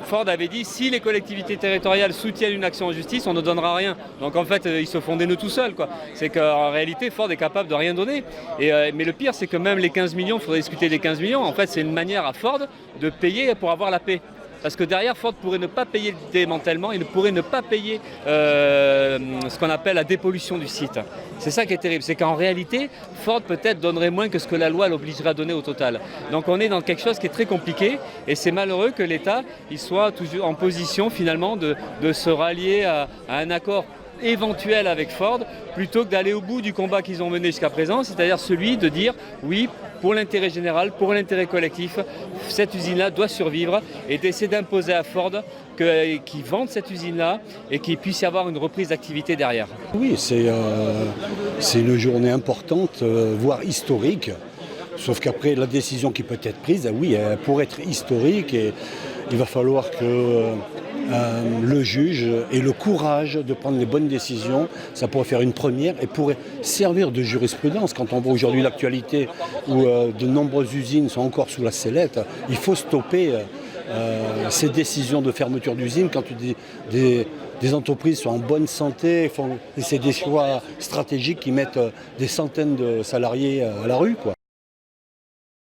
Ford avait dit si les collectivités territoriales soutiennent une action en justice, on ne donnera rien. Donc en fait, ils se font des nœuds tout seuls, quoi. C'est qu'en réalité, Ford est capable de rien donner. Mais le pire, c'est que même les 15 millions, il faudrait discuter des 15 millions. En fait, c'est une manière à Ford de payer pour avoir la paix. Parce que derrière, Ford pourrait ne pas payer le démantèlement, il pourrait ne pas payer ce qu'on appelle la dépollution du site. C'est ça qui est terrible, c'est qu'en réalité, Ford peut-être donnerait moins que ce que la loi l'obligerait à donner au total. Donc on est dans quelque chose qui est très compliqué et c'est malheureux que l'État il soit toujours en position finalement de se rallier à un accord éventuel avec Ford plutôt que d'aller au bout du combat qu'ils ont mené jusqu'à présent, c'est-à-dire celui de dire oui, pour l'intérêt général, pour l'intérêt collectif, cette usine-là doit survivre et d'essayer d'imposer à Ford qu'ils vendent cette usine-là et qu'il puisse y avoir une reprise d'activité derrière. Oui, c'est une journée importante, voire historique. Sauf qu'après, la décision qui peut être prise, oui, pour être historique, et il va falloir que le juge ait le courage de prendre les bonnes décisions. Ça pourrait faire une première et pourrait servir de jurisprudence. Quand on voit aujourd'hui l'actualité où de nombreuses usines sont encore sous la sellette, il faut stopper ces décisions de fermeture d'usines quand des entreprises sont en bonne santé. C'est des choix stratégiques qui mettent des centaines de salariés à la rue, quoi.